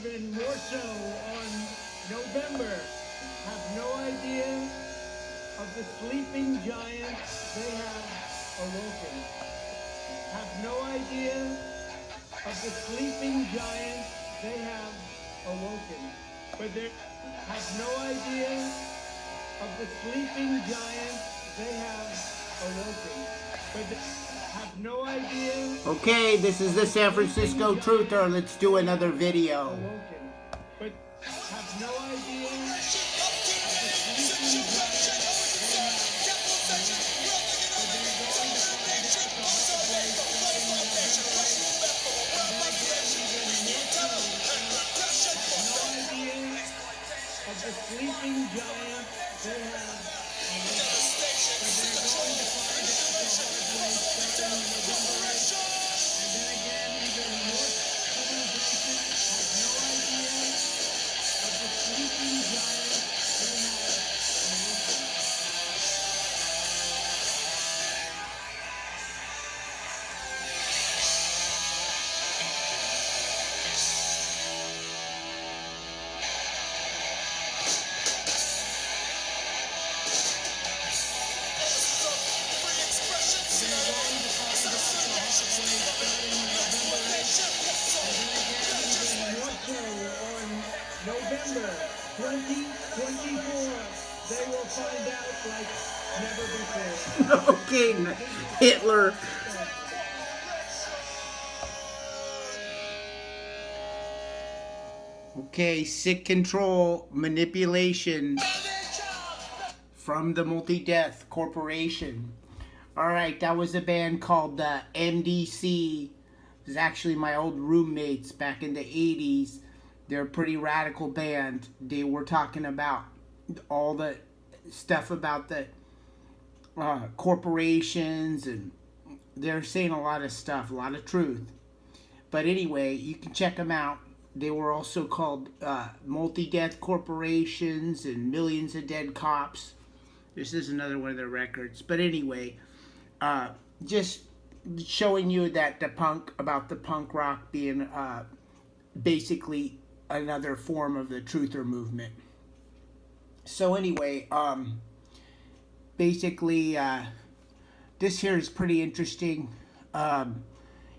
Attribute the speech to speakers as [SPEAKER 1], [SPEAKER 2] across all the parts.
[SPEAKER 1] even more so on November, have no idea of the sleeping giant they have awoken. Have no idea of the sleeping giant they have awoken. But they have no idea of the sleeping giant they have awoken. But they have no idea.
[SPEAKER 2] Okay, this is the San Francisco Truther. Let's do another video.
[SPEAKER 1] Awoken. But have no idea of the sleeping giant they have awoken. But they're going to find out the hard way starting November 8th. And then again, even more so, have no idea of the sleeping giant they have awoken. But they're going to find out the hard way starting November 8th. And then again, even more civilization has no idea of the sleeping giant they have awoken. November 2024, they will find out like never before.
[SPEAKER 2] Okay, Hitler. Okay, sick control, manipulation from the Multi-Death Corporation. Alright, that was a band called MDC. It was actually my old roommates back in the 80s. They're a pretty radical band. They were talking about all the stuff about the corporations, and they're saying a lot of stuff, a lot of truth. But anyway, you can check them out. They were also called Multi-Death Corporations and Millions of Dead Cops. This is another one of their records. But anyway, just showing you that the punk rock being basically another form of the truther movement. So anyway, basically this here is pretty interesting.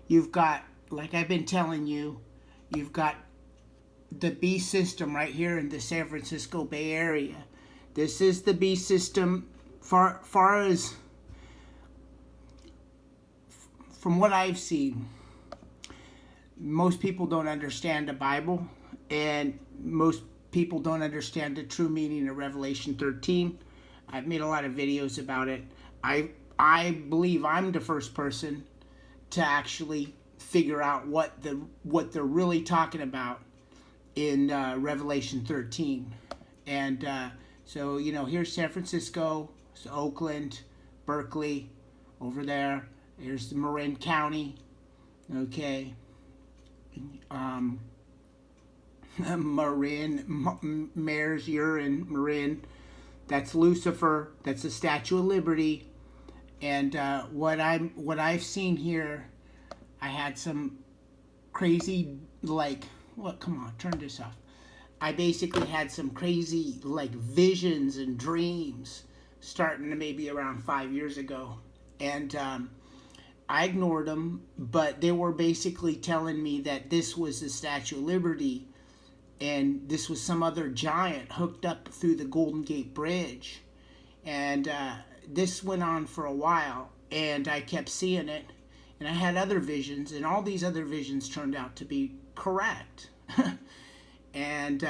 [SPEAKER 2] You've got, like I've been telling you, you've got the Beast system right here in the San Francisco Bay Area. This is the Beast system. Far as from what I've seen, most people don't understand the Bible, and most people don't understand the true meaning of Revelation 13. I've made a lot of videos about it. I believe I'm the first person to actually figure out what they're really talking about in Revelation 13. And so, you know, here's San Francisco, so Oakland, Berkeley, over there. Here's the Marin County, okay. Mayor's urine, Marin. That's Lucifer. That's the Statue of Liberty. And what I've seen here, I had some crazy, like, what? Come on, turn this off. I basically had some crazy, like, visions and dreams starting maybe around 5 years ago, and I ignored them, but they were basically telling me that this was the Statue of Liberty, and this was some other giant hooked up through the Golden Gate Bridge. And this went on for a while, and I kept seeing it, and I had other visions, and all these other visions turned out to be correct. And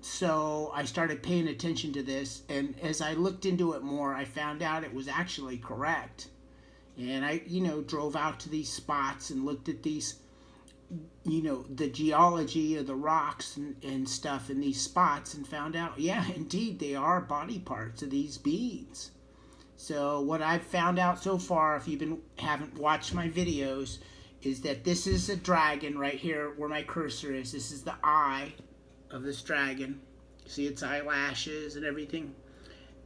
[SPEAKER 2] so I started paying attention to this, and as I looked into it more, I found out it was actually correct. And I, you know, drove out to these spots and looked at these, you know, the geology of the rocks and stuff in these spots, and found out, yeah, indeed, they are body parts of these beings. So what I've found out so far, if you haven't watched my videos, is that this is a dragon right here where my cursor is. This is the eye of this dragon. See its eyelashes and everything.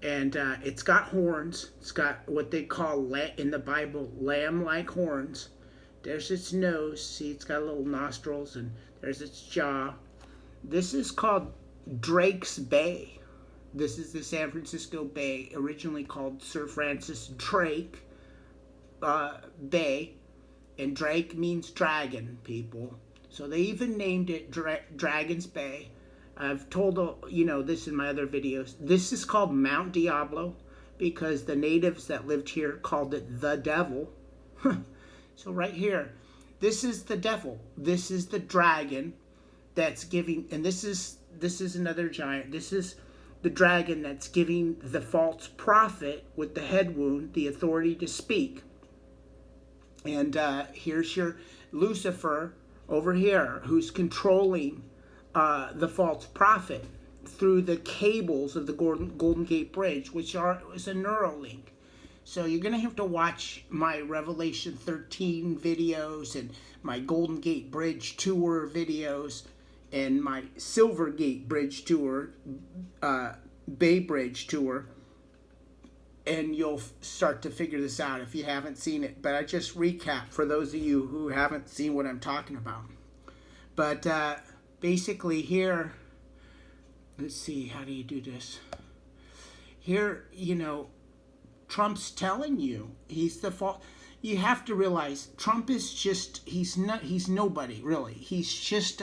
[SPEAKER 2] And it's got horns. It's got what they call, in the Bible, lamb-like horns. There's its nose. See, it's got little nostrils, and there's its jaw. This is called Drake's Bay. This is the San Francisco Bay, originally called Sir Francis Drake Bay. And Drake means dragon, people. So they even named it Dragon's Bay. I've told this in my other videos. This is called Mount Diablo because the natives that lived here called it the devil. So right here, this is the devil. This is the dragon that's giving, and this is another giant. This is the dragon that's giving the false prophet with the head wound the authority to speak. And here's your Lucifer over here, who's controlling the false prophet through the cables of the Golden Gate Bridge, which is a Neuralink. So you're going to have to watch my Revelation 13 videos and my Golden Gate Bridge tour videos and my Silver Gate Bridge tour, Bay Bridge tour, and you'll start to figure this out if you haven't seen it. But I just recap for those of you who haven't seen what I'm talking about. But basically here, let's see, how do you do this? Here, Trump's telling you he's the fault. You have to realize Trump is just, he's nobody really. He's just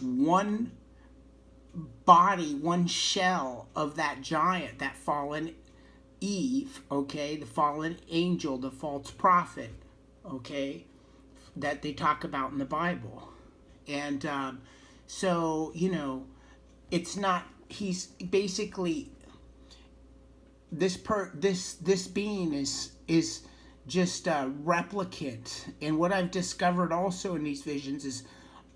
[SPEAKER 2] one body, one shell of that giant, that fallen Eve, okay, the fallen angel, the false prophet, okay, that they talk about in the Bible. And so it's not, he's basically, this being is just a replicant. And what I've discovered also in these visions is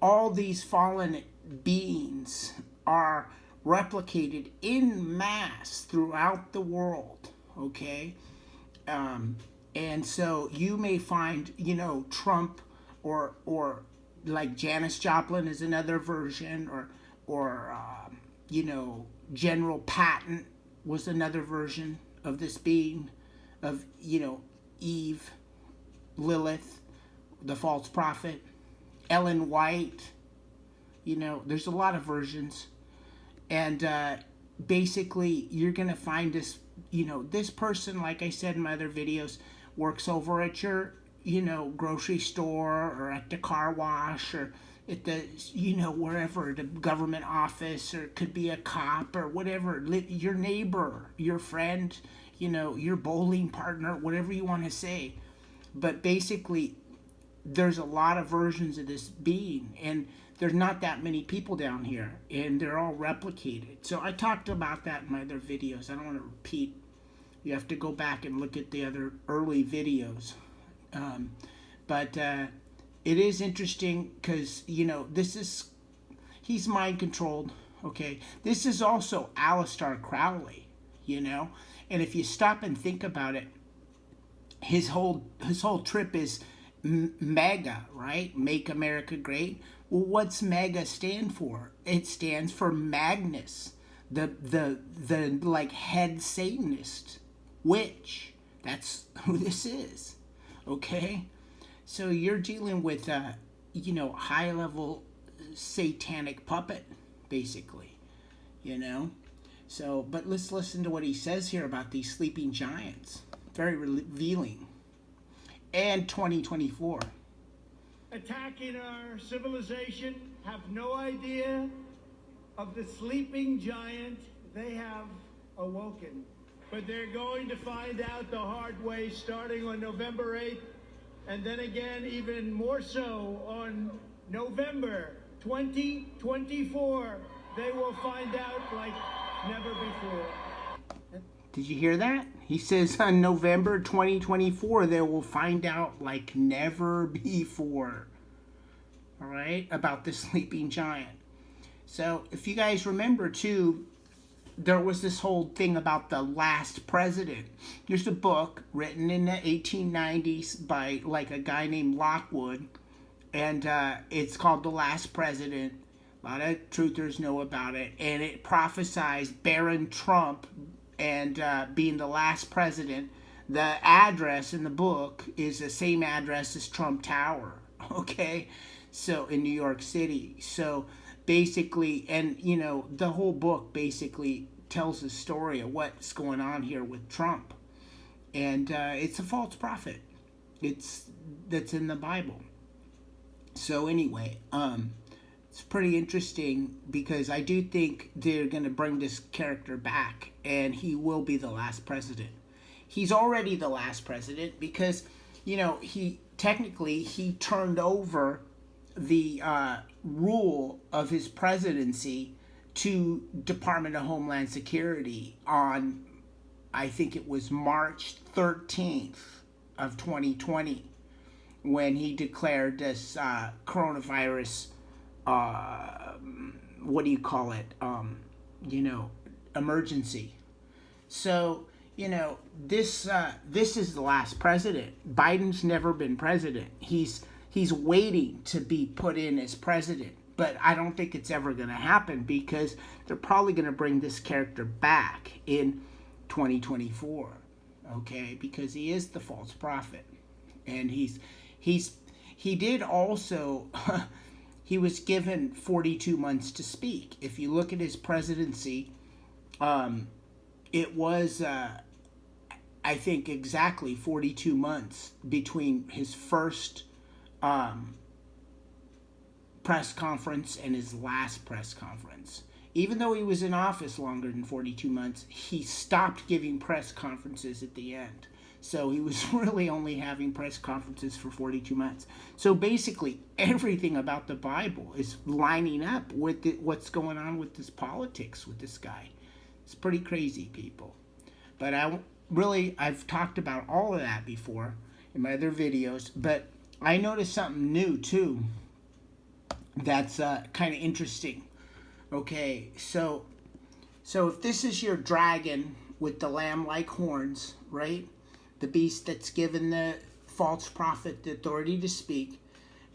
[SPEAKER 2] all these fallen beings are replicated in mass throughout the world, okay? And so you may find, Trump or like Janis Joplin is another version, or General Patton was another version of this being, of, Eve, Lilith, the false prophet, Ellen White, there's a lot of versions. And basically, you're going to find this, this person, like I said in my other videos, works over at your, grocery store or at the car wash or at the, wherever, the government office, or it could be a cop or whatever, your neighbor, your friend, your bowling partner, whatever you want to say. But basically, there's a lot of versions of this being, and there's not that many people down here, and they're all replicated. So I talked about that in my other videos. I don't want to repeat. You have to go back and look at the other early videos. But it is interesting because, he's mind controlled, okay? This is also Aleister Crowley, And if you stop and think about it, his whole trip is MAGA, right? Make America Great. Well, what's MAGA stand for? It stands for Magnus, the like head Satanist witch. That's who this is, okay? So you're dealing with a, high level satanic puppet, basically, So, but let's listen to what he says here about these sleeping giants. Very revealing. And 2024.
[SPEAKER 1] Attacking our civilization, have no idea of the sleeping giant they have awoken. But they're going to find out the hard way starting on November 8th, and then again even more so on November 2024. They will find out like never before.
[SPEAKER 2] Did you hear that? He says on November 2024, they will find out like never before. All right? About the sleeping giant. So if you guys remember too, there was this whole thing about the last president. There's a book written in the 1890s by like a guy named Lockwood. And it's called The Last President. A lot of truthers know about it. And it prophesies Baron Truumpp and being the last president. The address in the book is the same address as Trump Tower, okay? So in New York City. So basically, and the whole book basically tells the story of what's going on here with Trump, and it's a false prophet. That's in the Bible. So anyway, it's pretty interesting because I do think they're going to bring this character back, and he will be the last president. He's already the last president because, he turned over the rule of his presidency to Department of Homeland Security on, I think it was March 13th of 2020, when he declared this coronavirus, what do you call it, emergency. So, this is the last president. Biden's never been president. He's waiting to be put in as president. But I don't think it's ever going to happen because they're probably going to bring this character back in 2024. Okay? Because he is the false prophet. And he did also, he was given 42 months to speak. If you look at his presidency, it was, I think, exactly 42 months between his first press conference and his last press conference. Even though he was in office longer than 42 months, he stopped giving press conferences at the end. So he was really only having press conferences for 42 months. So basically, everything about the Bible is lining up with what's going on with this politics with this guy. It's pretty crazy, people. But I've talked about all of that before in my other videos. But I noticed something new, too, that's kind of interesting. Okay, so if this is your dragon with the lamb-like horns, right? The beast that's given the false prophet the authority to speak.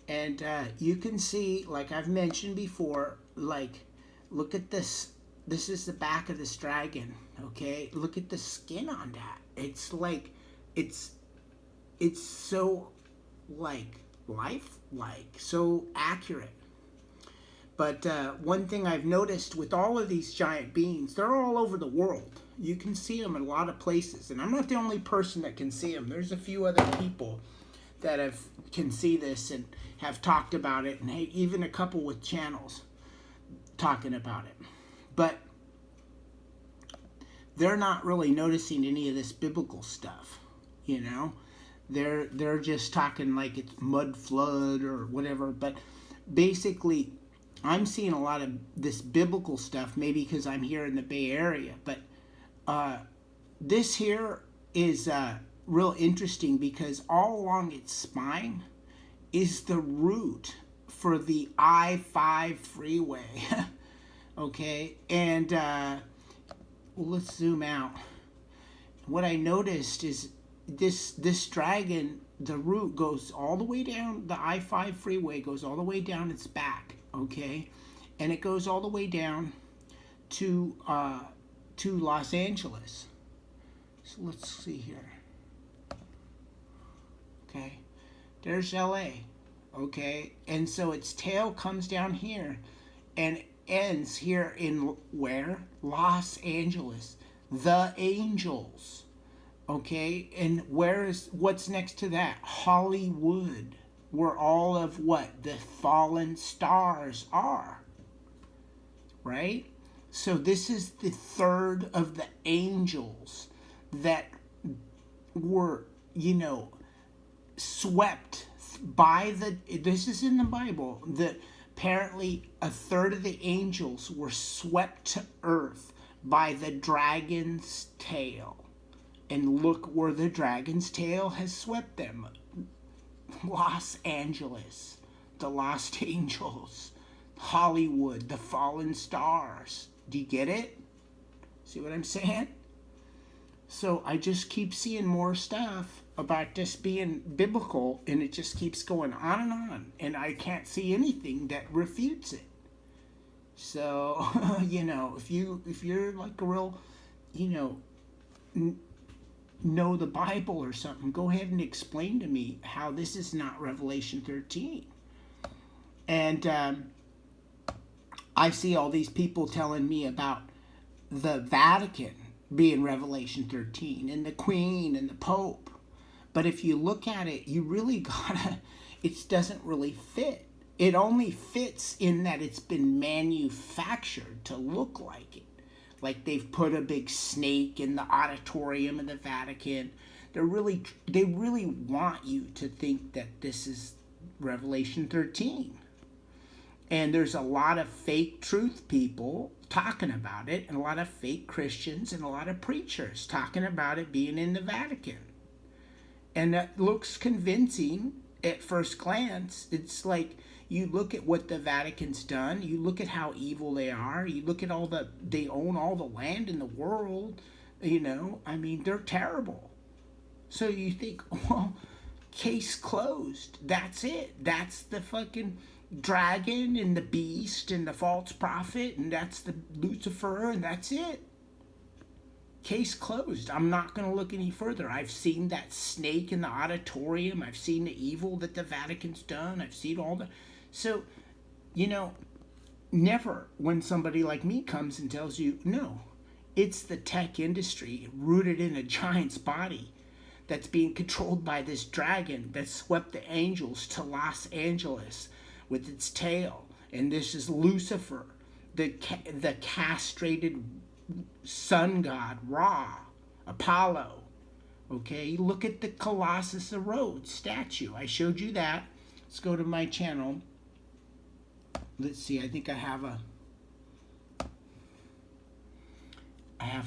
[SPEAKER 2] And you can see, like I've mentioned before, look at this. This is the back of this dragon, okay? Look at the skin on that. It's like, it's so, lifelike, so accurate. But one thing I've noticed with all of these giant beings, they're all over the world. You can see them in a lot of places. And I'm not the only person that can see them. There's a few other people that can see this and have talked about it. And even a couple with channels talking about it. But they're not really noticing any of this biblical stuff, They're just talking like it's mud flood or whatever. But basically, I'm seeing a lot of this biblical stuff, maybe because I'm here in the Bay Area. But this here is real interesting because all along its spine is the route for the I-5 freeway. Okay, and let's zoom out. What I noticed is this dragon, the route goes all the way down, the I-5 freeway goes all the way down its back, okay? And it goes all the way down to Los Angeles. So let's see here. Okay, there's LA, okay? And so its tail comes down here and ends here in where? Los Angeles. The Angels. Okay, and what's next to that? Hollywood, where all of what? The fallen stars are. Right? So this is the third of the angels that were, swept by this is in the Bible, that apparently a third of the angels were swept to earth by the dragon's tail. And look where the dragon's tail has swept them. Los Angeles, the lost angels, Hollywood, the fallen stars. Do you get it? See what I'm saying? So I just keep seeing more stuff about this being biblical, and it just keeps going on and on, and I can't see anything that refutes it. So, if you're like a real, know the Bible or something, go ahead and explain to me how this is not Revelation 13. And I see all these people telling me about the Vatican being Revelation 13 and the Queen and the Pope. But if you look at it, you really gotta, it doesn't really fit. It only fits in that it's been manufactured to look like it. Like they've put a big snake in the auditorium of the Vatican. They really want you to think that this is Revelation 13. And there's a lot of fake truth people talking about it, and a lot of fake Christians and a lot of preachers talking about it being in the Vatican. And that looks convincing at first glance. It's like you look at what the Vatican's done, you look at how evil they are, you look at they own all the land in the world, I mean, they're terrible. So you think, well, case closed. That's it. That's the fucking dragon and the beast and the false prophet, and that's the Lucifer, and that's it. Case closed. I'm not going to look any further. I've seen that snake in the auditorium. I've seen the evil that the Vatican's done. I've seen all the... So, never when somebody like me comes and tells you, no, it's the tech industry rooted in a giant's body that's being controlled by this dragon that swept the angels to Los Angeles with its tail. And this is Lucifer, the castrated sun god, Ra, Apollo. Okay, look at the Colossus of Rhodes statue. I showed you that. Let's go to my channel. Let's see, I think I have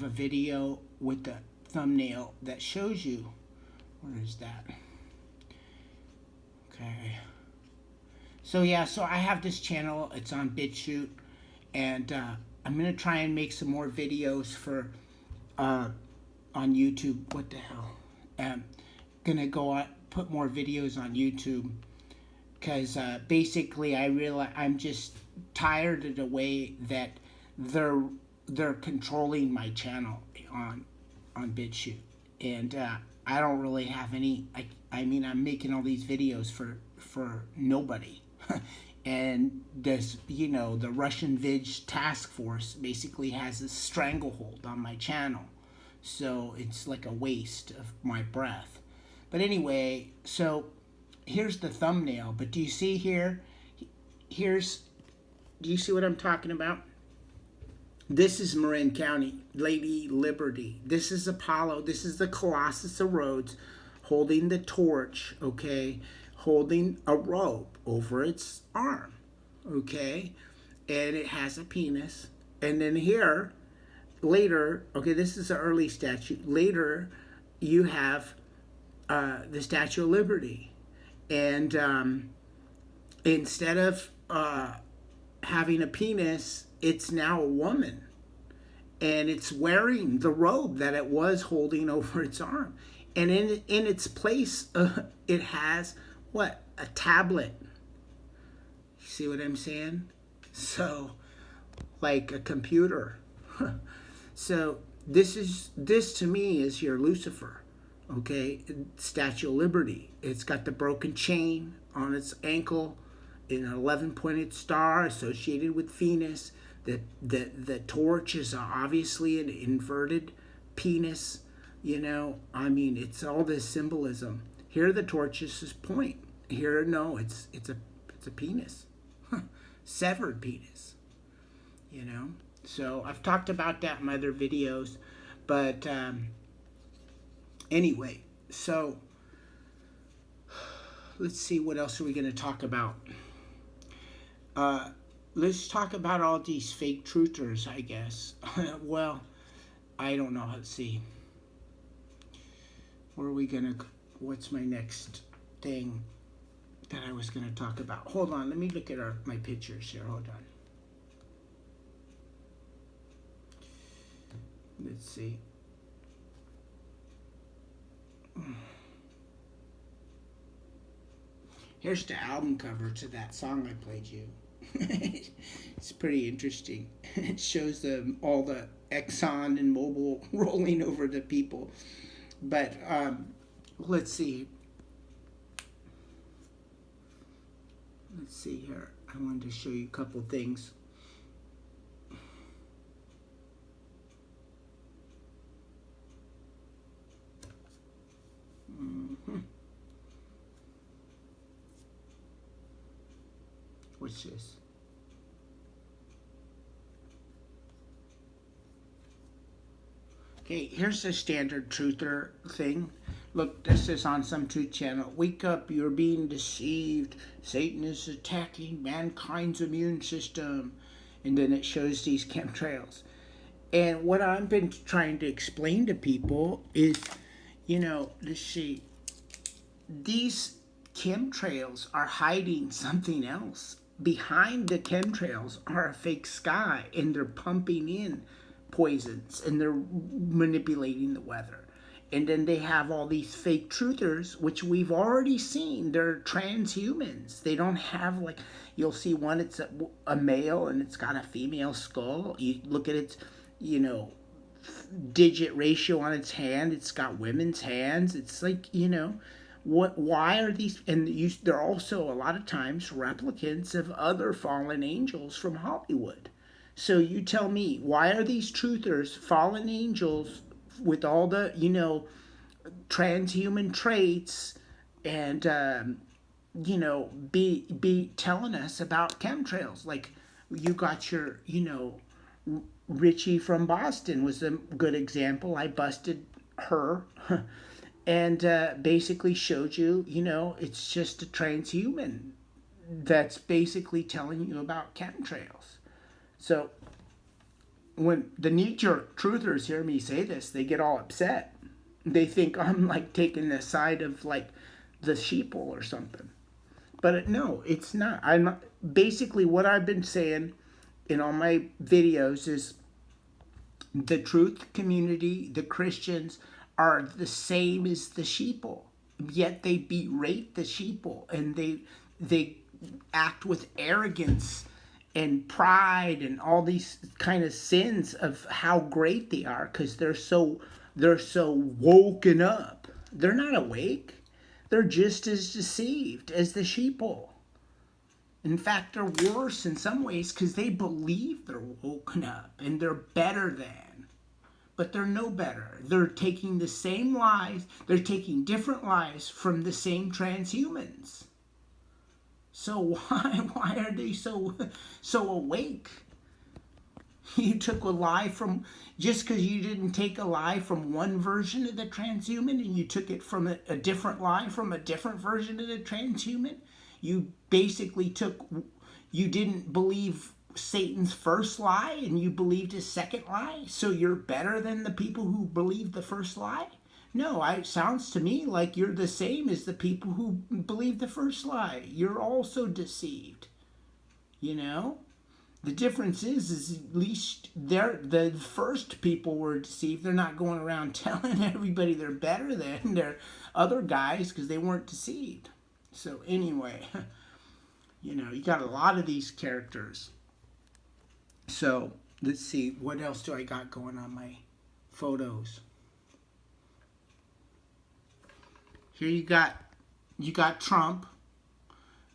[SPEAKER 2] a video with the thumbnail that shows you. Where is that? Okay. So yeah, so I have this channel. It's on BitChute, and I'm gonna try and make some more videos for on YouTube. What the hell? Gonna go out, put more videos on YouTube, because basically I realize I'm just tired of the way that they're controlling my channel on BitChute, and I don't really have any. I mean, I'm making all these videos for nobody. And this, the Russian Vid task force basically has a stranglehold on my channel. So it's like a waste of my breath. But anyway, so here's the thumbnail. But do you see here? Do you see what I'm talking about? This is Marin County, Lady Liberty. This is Apollo. This is the Colossus of Rhodes holding the torch, okay? Holding a rope over its arm, okay? And it has a penis. And then here, later, okay, this is an early statue. Later, you have the Statue of Liberty. And instead of having a penis, it's now a woman. And it's wearing the robe that it was holding over its arm. And in its place, it has, what? A tablet. You see what I'm saying? So, like a computer. So, this to me is your Lucifer. Okay? Statue of Liberty. It's got the broken chain on its ankle, an 11-pointed star associated with Venus. The torch is obviously an inverted penis. I mean, it's all this symbolism. Here the torch is his point. Here, no, it's a penis. Severed penis. So I've talked about that in my other videos. But anyway, so let's see, what else are we going to talk about? Let's talk about all these fake truthers, I guess. Well, I don't know. Let's see. What's my next thing that I was going to talk about? Hold on. Let me look at my pictures here. Hold on. Let's see. Here's the album cover to that song I played you. It's pretty interesting. It shows all the Exxon and Mobil rolling over the people. But let's see. let's see here. I wanted to show you a couple things. What's this? Okay, here's the standard truther thing. Look, this is on some truth channel. Wake up, you're being deceived. Satan is attacking mankind's immune system. And then it shows these chemtrails. And what I've been trying to explain to people is, let's see, these chemtrails are hiding something else. Behind the chemtrails are a fake sky, and they're pumping in poisons, and they're manipulating the weather. And then they have all these fake truthers, which we've already seen. They're transhumans. They don't have, like, you'll see one, it's a male and it's got a female skull. You look at its, digit ratio on its hand. It's got women's hands. It's like, why are these, and they're also a lot of times replicants of other fallen angels from Hollywood. So you tell me, why are these truthers fallen angels with all the, transhuman traits and, be telling us about chemtrails? Like, you got your, Richie from Boston was a good example. I busted her and basically showed you, it's just a transhuman that's basically telling you about chemtrails. So when the knee-jerk truthers hear me say this, they get all upset. They think I'm like taking the side of like the sheeple or something. But no, it's not. Basically what I've been saying in all my videos is the truth community, the Christians, are the same as the sheeple. Yet they berate the sheeple, and they act with arrogance and pride and all these kind of sins of how great they are, because they're so woken up. They're not awake. They're just as deceived as the sheeple. In fact, they're worse in some ways because they believe they're woken up and they're better than. But they're no better. They're taking the same lies. They're taking different lies from the same transhumans. So why are they so awake? You took a lie from, just because you didn't take a lie from one version of the transhuman and you took it from a different lie from a different version of the transhuman, you basically you didn't believe Satan's first lie and you believed his second lie, so you're better than the people who believed the first lie? No, it sounds to me like you're the same as the people who believe the first lie. You're also deceived. The difference is at least the first people were deceived. They're not going around telling everybody they're better than their other guys because they weren't deceived. So anyway, you got a lot of these characters. So let's see, what else do I got going on my photos? Here you got Truumpp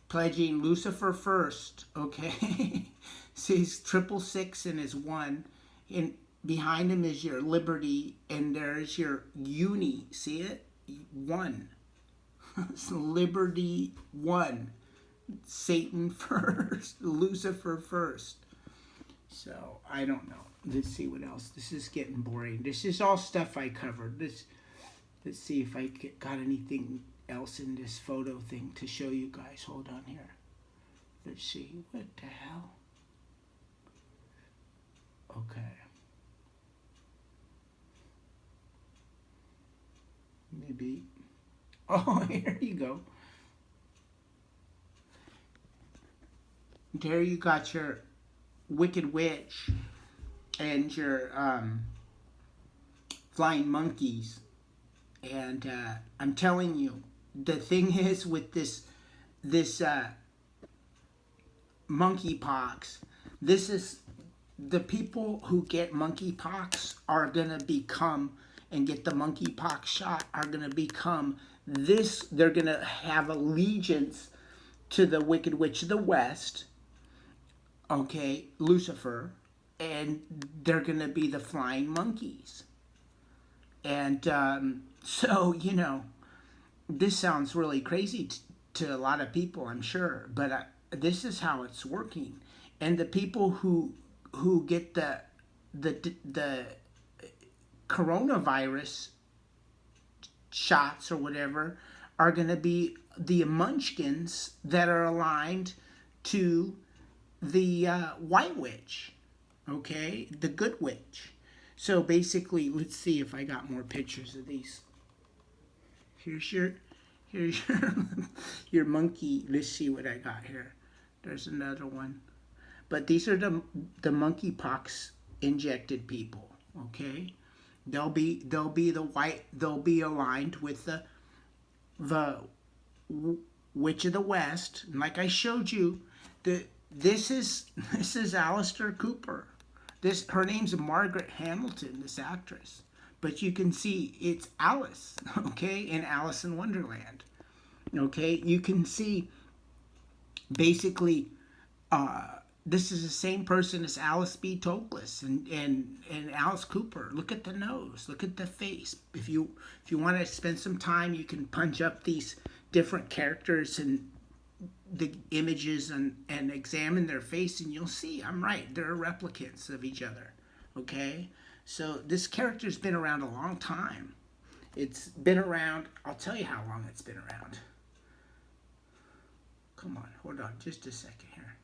[SPEAKER 2] pledging Lucifer first, okay? See, he's 666 and his 1. And behind him is your liberty, and there's your uni. See it? 1. It's liberty 1. Satan first. Lucifer first. So, I don't know. Let's see what else. This is getting boring. This is all stuff I covered. Let's see if I got anything else in this photo thing to show you guys. Hold on here. Let's see. What the hell? Okay. Maybe. Oh, here you go. There you got your Wicked Witch and your flying monkeys. And I'm telling you, the thing is with this monkeypox, this is the people who get monkeypox are gonna become, and get the monkeypox shot, are gonna become this. They're gonna have allegiance to the Wicked Witch of the West, okay, Lucifer, and they're going to be the flying monkeys. And so, you know, this sounds really crazy to a lot of people, I'm sure, but this is how it's working. And the people who get the coronavirus shots or whatever are going to be the munchkins that are aligned to the white witch, okay, the good witch. So basically, let's see if I got more pictures of these. Here's your your monkey. Let's see what I got here. There's another one, but these are the monkeypox injected people. Okay, they'll be the white. They'll be aligned with the Witch of the West. And like I showed you, this is Alistair Cooper. Her name's Margaret Hamilton, this actress. But you can see it's Alice, okay, in Alice in Wonderland. Okay, you can see basically this is the same person as Alice B. Toklas and Alice Cooper. Look at the nose, look at the face. If you want to spend some time, you can punch up these different characters and the images and examine their face, and you'll see I'm right. They're replicants of each other. Okay, so this character's been around a long time. It's been around. I'll tell you how long it's been around. Come on, hold on just a second here.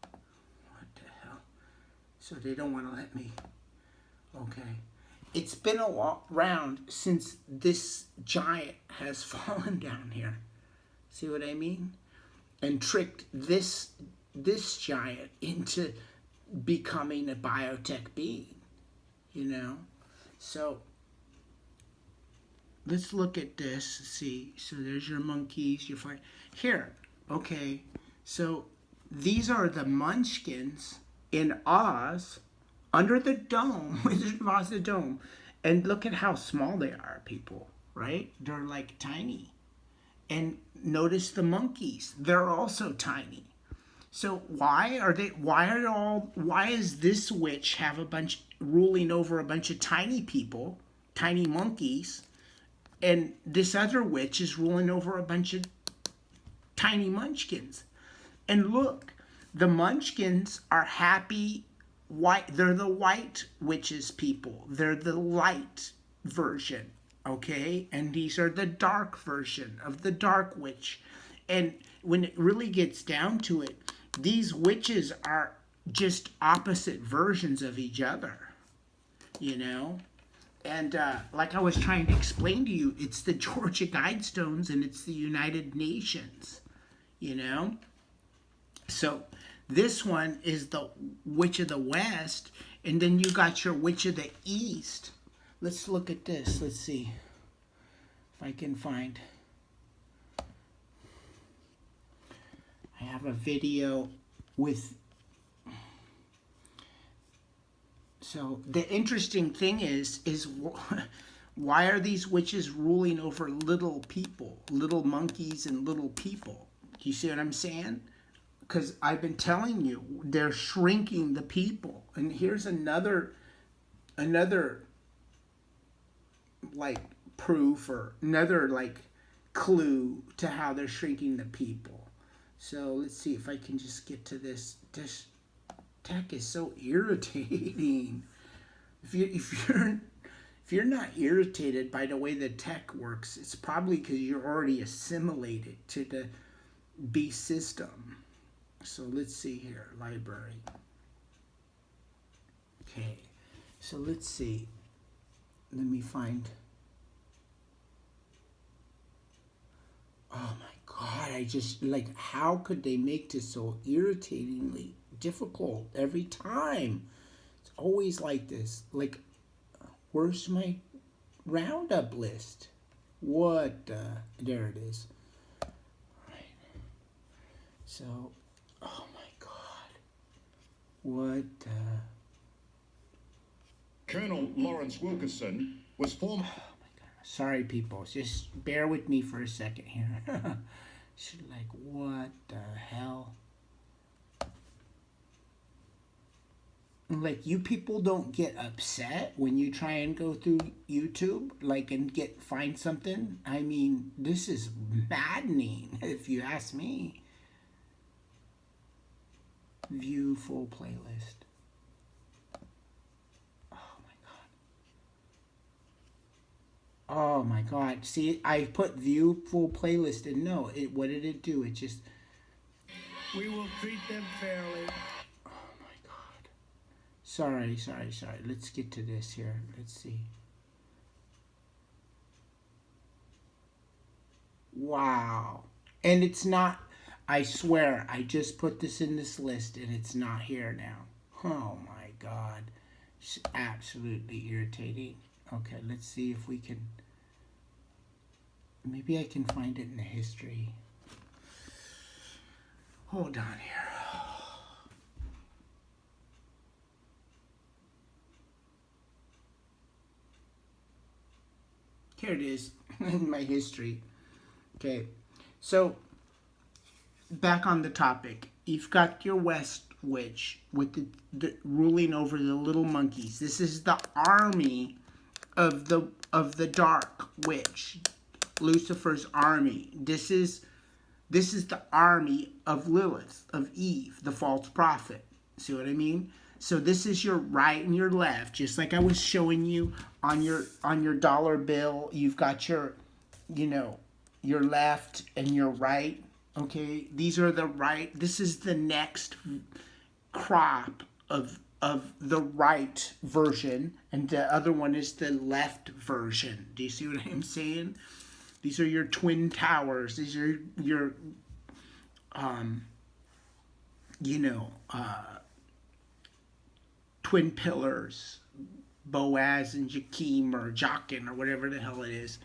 [SPEAKER 2] What the hell? So they don't want to let me. Okay. It's been around since this giant has fallen down here. See what I mean? And tricked this giant into becoming a biotech being, you know? So let's look at this. See, so there's your monkeys. You're fine. Here, okay. So these are the munchkins in Oz, under the dome, Wizard of Oz, the dome. And look at how small they are, people, right? They're like tiny. And notice the monkeys, they're also tiny. So why is this witch have a bunch ruling over a bunch of tiny people, tiny monkeys, and this other witch is ruling over a bunch of tiny munchkins? And look, the munchkins are happy white. They're the white witches people. They're the light version. Okay, and these are the dark version of the dark witch. And when it really gets down to it, these witches are just opposite versions of each other, you know? And like I was trying to explain to you, it's the Georgia Guidestones and it's the United Nations, you know? So this one is the Witch of the West, and then you got your Witch of the East. Let's look at this. Let's see if I can find. I have a video with. So the interesting thing is why are these witches ruling over little people, little monkeys and little people? Do you see what I'm saying? Because I've been telling you, they're shrinking the people. And here's another like proof or another like clue to how they're shrinking the people. So let's see if I can just get to this. This tech is so irritating. If you're not irritated by the way the tech works, it's probably because you're already assimilated to the beast system. So let's see here, library. Okay, so let's see. Let me find. Oh my God, I just, like, how could they make this so irritatingly difficult every time? It's always like this. Like, where's my roundup list? What there it is. Right. So, oh my God. What
[SPEAKER 3] Colonel Lawrence Wilkerson was former...
[SPEAKER 2] Sorry, people. Just bear with me for a second here. Like, what the hell? Like, you people don't get upset when you try and go through YouTube, like, and find something. I mean, this is maddening, if you ask me. View full playlist. Oh my god. See, I put view full playlist and no, what did it do? It just...
[SPEAKER 1] We will treat them fairly.
[SPEAKER 2] Oh my god. Sorry. Let's get to this here. Let's see. Wow. And it's not, I swear, I just put this in this list and it's not here now. Oh my god. It's absolutely irritating. Okay, let's see if we can... Maybe I can find it in the history. Hold on here. Here it is in my history. Okay, so back on the topic. You've got your West Witch with the ruling over the little monkeys. This is the army of the Dark Witch, Lucifer's army. This is the army of Lilith, of Eve, the false prophet. See what I mean? So this is your right and your left, just like I was showing you on your dollar bill. You've got your, your left and your right. Okay, these are the right. This is the next crop of the right version, and the other one is the left version. Do you see what I'm saying? These are your twin towers. These are your twin pillars, Boaz and Jakim or Jachin or whatever the hell it is.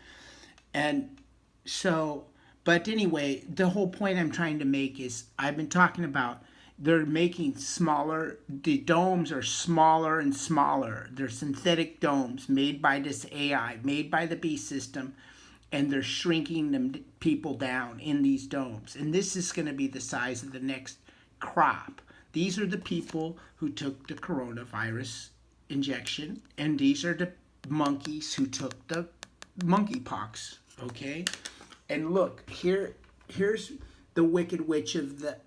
[SPEAKER 2] And so, but anyway, the whole point I'm trying to make is I've been talking about they're making smaller, the domes are smaller and smaller. They're synthetic domes made by this AI, made by the Beast system, and they're shrinking them people down in these domes. And this is going to be the size of the next crop. These are the people who took the coronavirus injection, and these are the monkeys who took the monkeypox, okay? And look, here's the Wicked Witch of the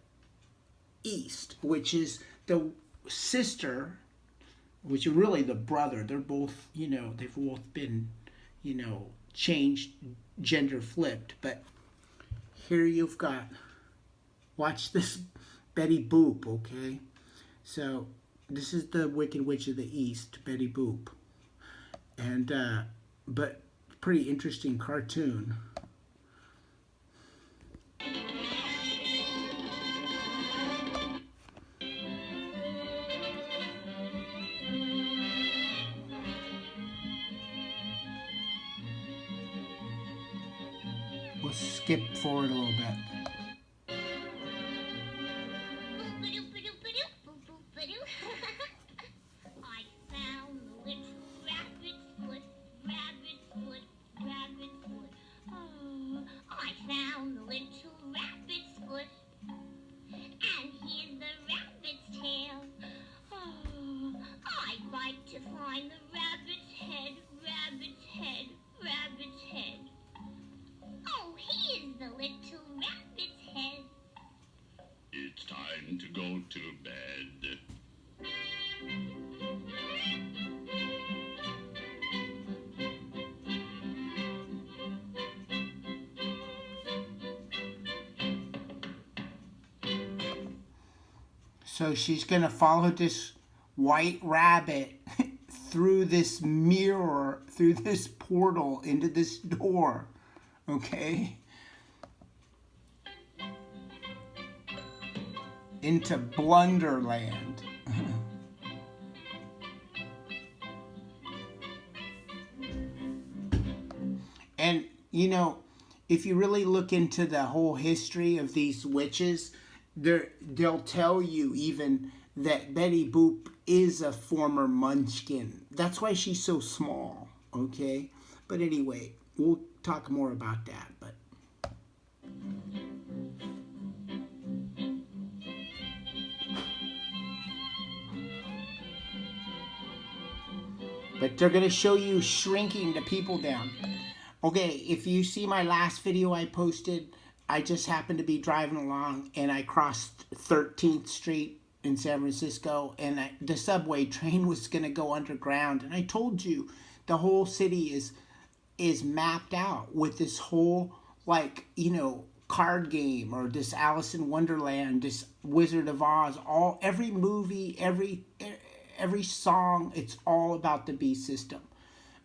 [SPEAKER 2] East, which is the sister, which is really the brother. They're both, they've both been, changed, gender flipped. But here you've got, watch this Betty Boop, okay? So this is the Wicked Witch of the East, Betty Boop. And, but pretty interesting cartoon. We'll skip forward a little bit.
[SPEAKER 3] It's time to go to bed.
[SPEAKER 2] So she's going to follow this white rabbit through this mirror, through this portal, into this door, okay? Into Blunderland. And, if you really look into the whole history of these witches, they'll tell you even that Betty Boop is a former munchkin. That's why she's so small, okay? But anyway, we'll talk more about that. But But they're going to show you shrinking the people down. Okay, if you see my last video I posted, I just happened to be driving along and I crossed 13th Street in San Francisco, and the subway train was going to go underground. And I told you the whole city is mapped out with this whole, like, you know, card game, or this Alice in Wonderland, this Wizard of Oz, every movie, every song, it's all about the beast system.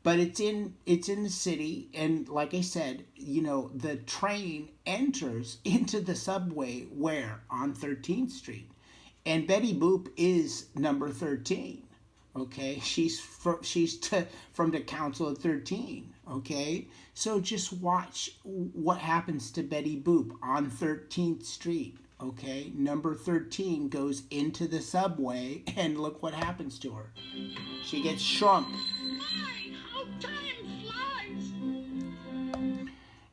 [SPEAKER 2] But it's in the city, and like I said, you know, the train enters into the subway where? On 13th Street. And Betty Boop is number 13. Okay, she's from the Council of 13. Okay, so just watch what happens to Betty Boop on 13th Street. Okay, number 13 goes into the subway, and look what happens to her. She gets shrunk.
[SPEAKER 3] How time flies!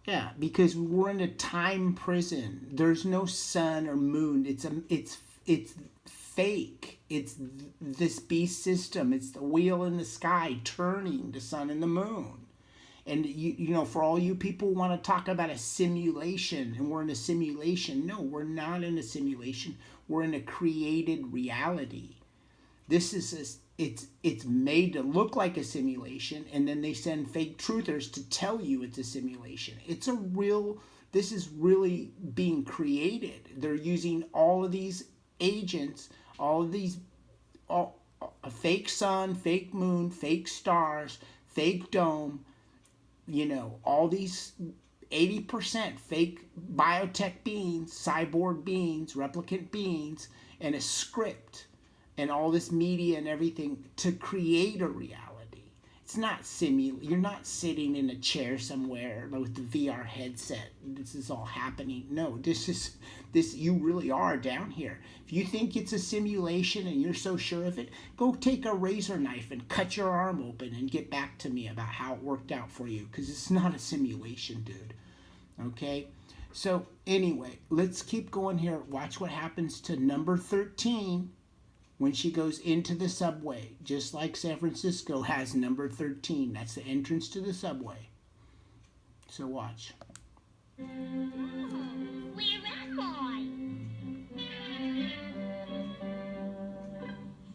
[SPEAKER 2] Yeah, because we're in a time prison. There's no sun or moon. It's fake. It's this beast system. It's the wheel in the sky turning the sun and the moon. And you know, for all you people who want to talk about a simulation, and we're in a simulation. No, we're not in a simulation. We're in a created reality. This is it's made to look like a simulation, and then they send fake truthers to tell you it's a simulation. This is really being created. They're using all of these agents, all of these, a fake sun, fake moon, fake stars, fake dome, you know, all these 80% fake biotech beings, cyborg beings, replicant beings, and a script, and all this media and everything to create a reality. It's not you're not sitting in a chair somewhere with the VR headset. This is all happening. No, this you really are down here. If you think it's a simulation and you're so sure of it, go take a razor knife and cut your arm open and get back to me about how it worked out for you, because it's not a simulation, dude. Okay? So anyway, let's keep going here. Watch what happens to number 13 when she goes into the subway. Just like San Francisco has number 13. That's the entrance to the subway. So watch.
[SPEAKER 4] Where am I?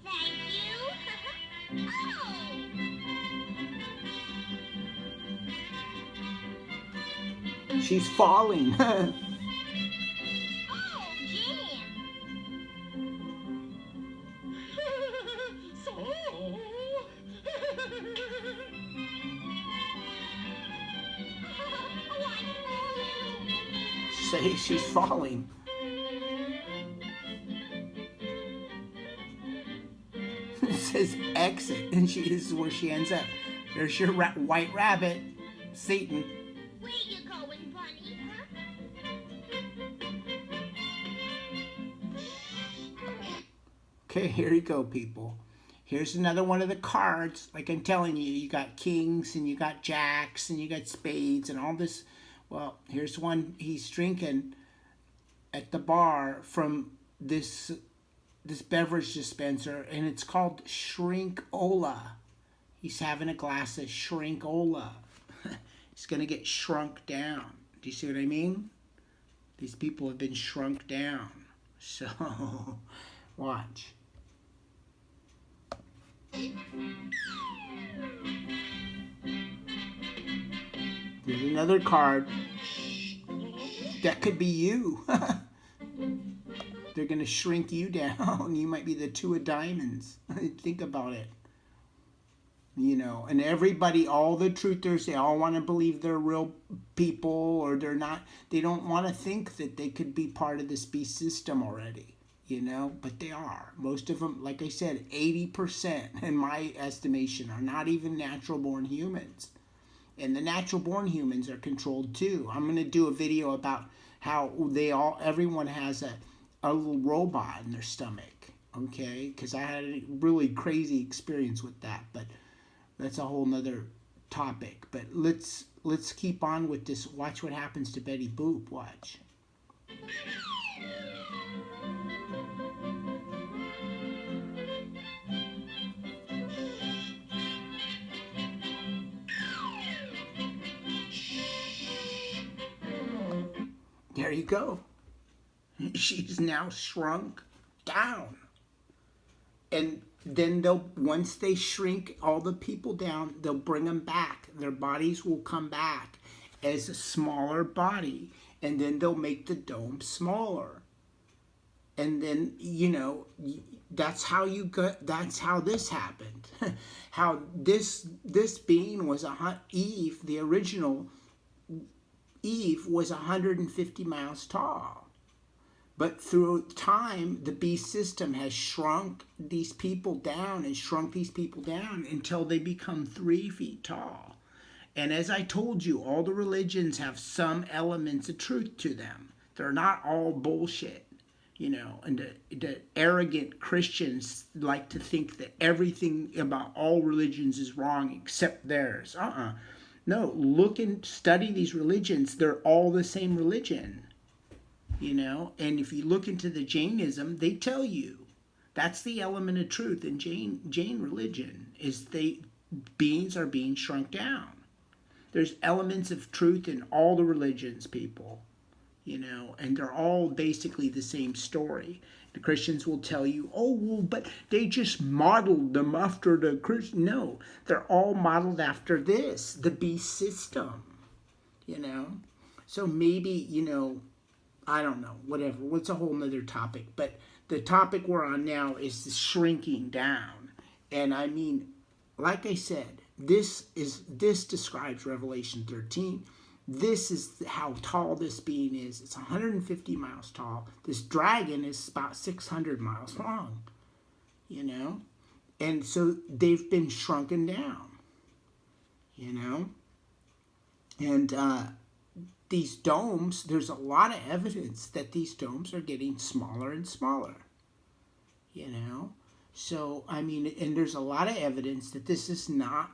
[SPEAKER 4] Thank you. Oh!
[SPEAKER 2] She's falling.
[SPEAKER 4] Oh,
[SPEAKER 2] Say she's falling. It says exit, and this is where she ends up. There's your white rabbit, Satan.
[SPEAKER 4] where you going, Bunny?
[SPEAKER 2] Okay, here you go, people. Here's another one of the cards. Like I'm telling you, you got kings, and you got jacks, and you got spades, and all this. Well, here's one he's drinking at the bar from this beverage dispenser, and it's called Shrink-ola. He's having a glass of Shrink-ola. He's going to get shrunk down. Do you see what I mean? These people have been shrunk down. So, watch. There's another card. That could be you. They're going to shrink you down. You might be the two of diamonds. Think about it. You know, and everybody, all the truthers, they all want to believe they're real people, or they're not. They don't want to think that they could be part of this beast system already. You know, but they are. Most of them, like I said, 80% in my estimation are not even natural-born humans. And the natural-born humans are controlled too. I'm going to do a video about how everyone has a little robot in their stomach, okay? Because I had a really crazy experience with that, but that's a whole nother topic. But let's keep on with this. Watch what happens to Betty Boop. Watch. There you go. She's now shrunk down. And then once they shrink all the people down, they'll bring them back. Their bodies will come back as a smaller body. And then they'll make the dome smaller. And then, that's how that's how this happened. How this being was Eve, the original Eve, was 150 miles tall. But through time, the beast system has shrunk these people down and shrunk these people down until they become 3 feet tall. And as I told you, all the religions have some elements of truth to them. They're not all bullshit. And the arrogant Christians like to think that everything about all religions is wrong except theirs. No, look and study these religions. They're all the same religion. And if you look into the Jainism, they tell you that's the element of truth in Jain religion, is beings are being shrunk down. There's elements of truth in all the religions, people. And they're all basically the same story. The Christians will tell you, oh, well, but they just modeled them after the Christian. No, they're all modeled after the beast system, So maybe, I don't know, whatever. What's a whole nother topic? But the topic we're on now is the shrinking down. And I mean, like I said, this describes Revelation 13. This is how tall this being is. It's 150 miles tall. This dragon is about 600 miles long, And so they've been shrunken down, And these domes, there's a lot of evidence that these domes are getting smaller and smaller, So, I mean, and there's a lot of evidence that this is not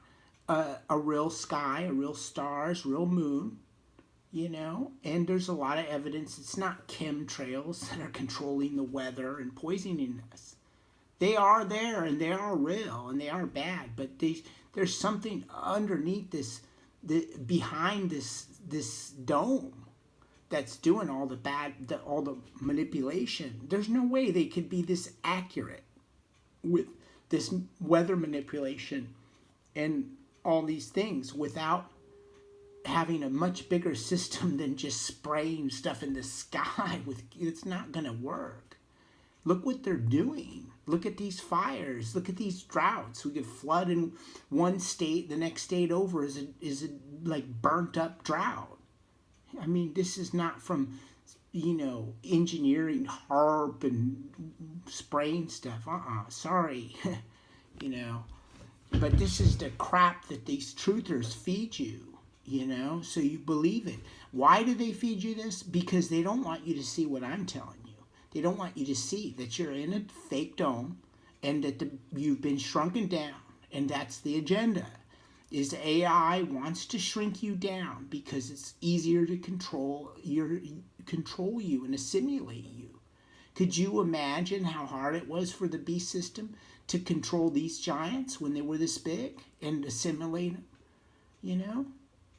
[SPEAKER 2] a real sky, a real stars, real moon. And there's a lot of evidence it's not chemtrails that are controlling the weather and poisoning us. They are there and they are real and they are bad, but there's something underneath behind this dome that's doing all the all the manipulation. There's no way they could be this accurate with this weather manipulation and all these things without having a much bigger system than just spraying stuff in the sky. It's not going to work. Look what they're doing. Look at these fires. Look at these droughts. We could flood in one state, the next state over is a like burnt up drought. I mean, this is not from engineering HARP and spraying stuff. Sorry. But this is the crap that these truthers feed you. So you believe it. Why do they feed you this? Because they don't want you to see what I'm telling you. They don't want you to see that you're in a fake dome and that you've been shrunken down. And that's the agenda. Is AI wants to shrink you down because it's easier to control you and assimilate you. Could you imagine how hard it was for the beast system to control these giants when they were this big and assimilate them?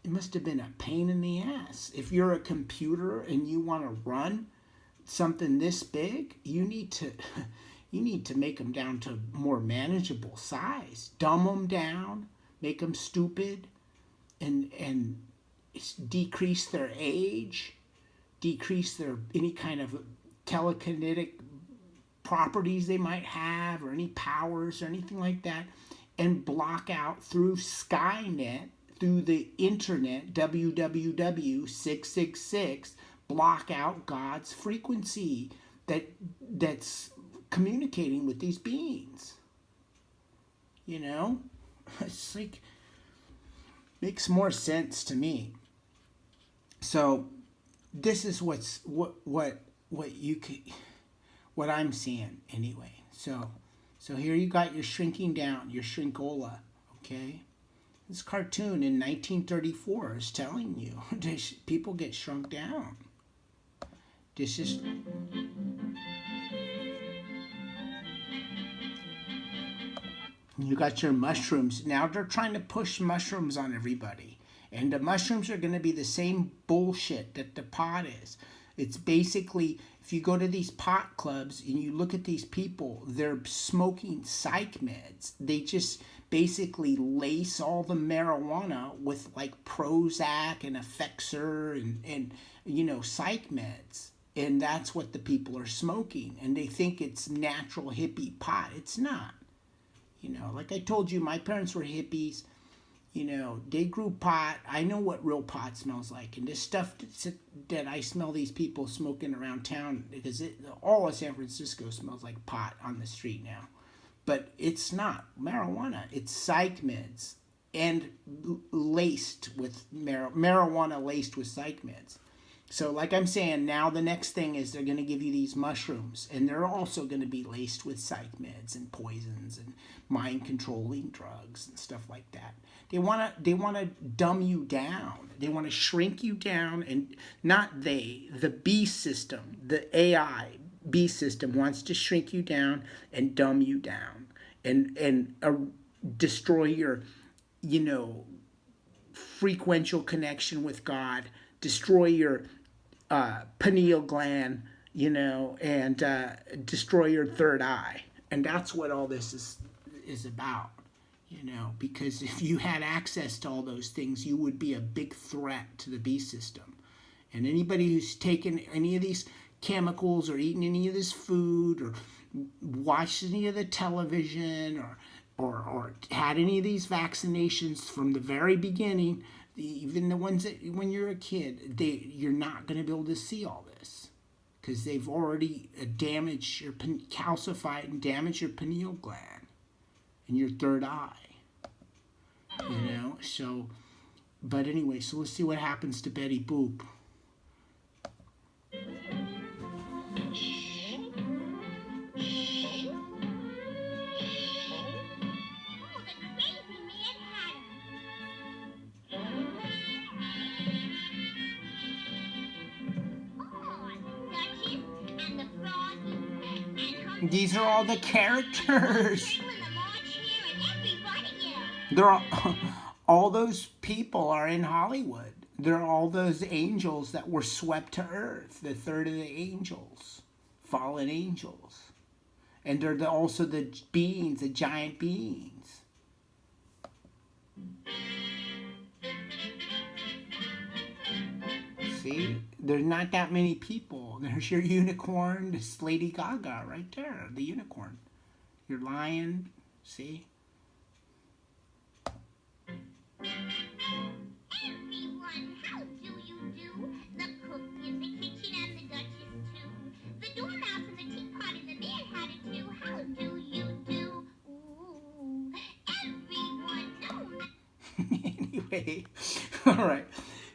[SPEAKER 2] It must have been a pain in the ass. If you're a computer and you want to run something this big, you need to make them down to more manageable size. Dumb them down, make them stupid, and decrease their age, decrease their any kind of telekinetic properties they might have or any powers or anything like that, and block out through Skynet, through the internet, www 666, block out God's frequency that's communicating with these beings. It's like, makes more sense to me. So this is what I'm seeing anyway. So here you got your shrinking down, your shrinkola, okay? This cartoon in 1934 is telling you people get shrunk down. This is... You got your mushrooms. Now they're trying to push mushrooms on everybody. And the mushrooms are going to be the same bullshit that the pot is. It's basically, if you go to these pot clubs and you look at these people, they're smoking psych meds. They just basically lace all the marijuana with like Prozac and Effexor and psych meds. And that's what the people are smoking. And they think it's natural hippie pot. It's not. Like I told you, my parents were hippies. They grew pot. I know what real pot smells like. And this stuff that I smell these people smoking around town, because all of San Francisco smells like pot on the street now. But it's not marijuana. It's psych meds and laced with marijuana laced with psych meds. So like I'm saying, now the next thing is they're going to give you these mushrooms, and they're also going to be laced with psych meds and poisons and mind controlling drugs and stuff like that. They want to dumb you down. They want to shrink you down, and the beast system, the AI beast system wants to shrink you down and dumb you down and destroy your frequential connection with God, destroy your pineal gland, and destroy your third eye. And that's what all this is about, because if you had access to all those things, you would be a big threat to the beast system. And anybody who's taken any of these chemicals or eaten any of this food or watched any of the television or had any of these vaccinations from the very beginning, even the ones that when you're a kid, you're not going to be able to see all this because they've already damaged your calcified and damaged your pineal gland and your third eye. So, but anyway, so let's see what happens to Betty Boop. These are all the characters. They're all those people are in Hollywood. They're all those angels that were swept to earth. The third of the angels, fallen angels, and they're also the beings, the giant beings. See, there's not that many people. There's your unicorn, this Lady Gaga right there, the unicorn. Your lion, see?
[SPEAKER 4] Everyone, how do you do? The cook in the kitchen and the duchess too. The dormouse and the teapot and the man had it too. How do you do? Ooh, everyone, no.
[SPEAKER 2] Anyway, all right.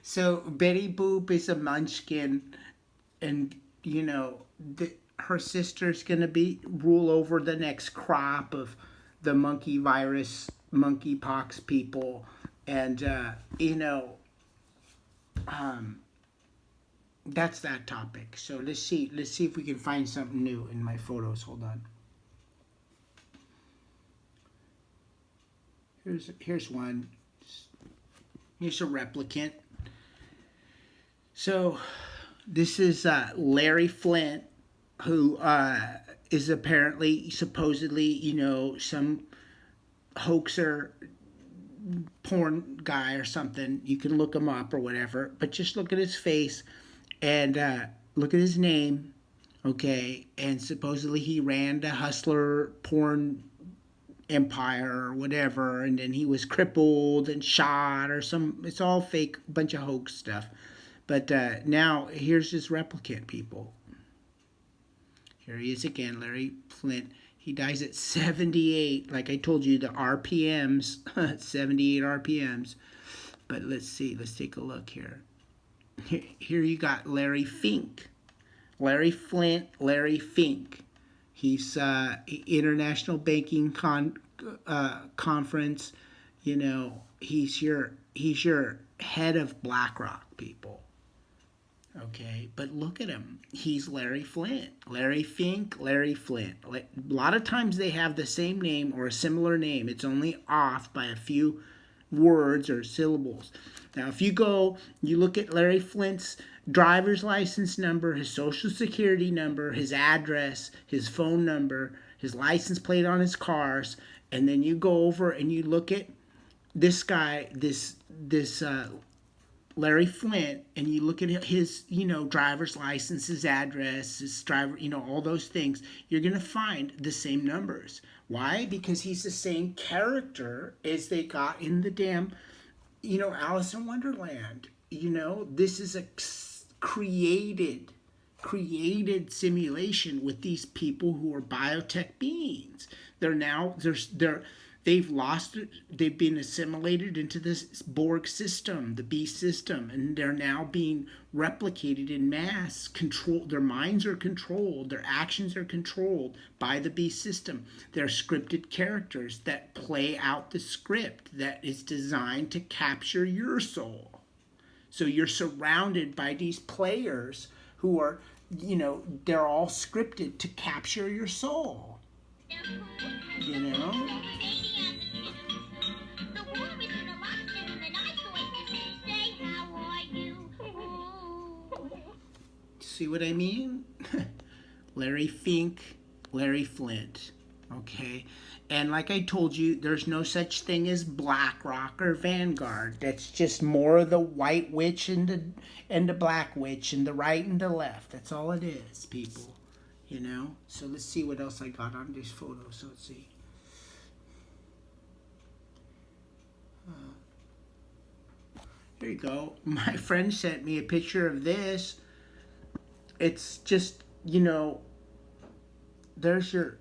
[SPEAKER 2] So Betty Boop is a munchkin, and her sister's gonna rule over the next crop of the monkey virus, monkeypox people, and that's that topic. So let's see if we can find something new in my photos. Hold on. Here's one. Here's a replicant. So this is Larry Flint, who is supposedly, some hoaxer porn guy or something. You can look him up or whatever, but just look at his face and look at his name, okay? And supposedly he ran the hustler porn empire or whatever, and then he was crippled and shot or it's all fake, bunch of hoax stuff. But now here's his replicant, people. Here he is again, Larry Flint. He dies at 78, like I told you, the RPMs, 78 RPMs. But let's see, let's take a look here. Here you got Larry Fink. Larry Flint, Larry Fink. He's International Banking Conference. He's your head of BlackRock, people. Okay, but look at him. He's Larry Flint. Larry Fink, Larry Flint. A lot of times they have the same name or a similar name. It's only off by a few words or syllables. Now, if you look at Larry Flint's driver's license number, his social security number, his address, his phone number, his license plate on his cars, and then you go over and you look at this guy, this Larry Flint, and you look at his, driver's license, his address, his driver, all those things, you're going to find the same numbers. Why? Because he's the same character as they got in the damn, Alice in Wonderland. This is a created simulation with these people who are biotech beings. They've been assimilated into this Borg system, the Beast system, and they're now being replicated in mass. Their minds are controlled, their actions are controlled by the Beast system. They're scripted characters that play out the script that is designed to capture your soul. So you're surrounded by these players who are, they're all scripted to capture your soul. See what I mean? Larry Fink, Larry Flint. Okay? And like I told you, there's no such thing as BlackRock or Vanguard. That's just more of the white witch and the black witch and the right and the left. That's all it is, people. So let's see what else I got on this photo. So let's see. Here you go. My friend sent me a picture of this. It's just, there's your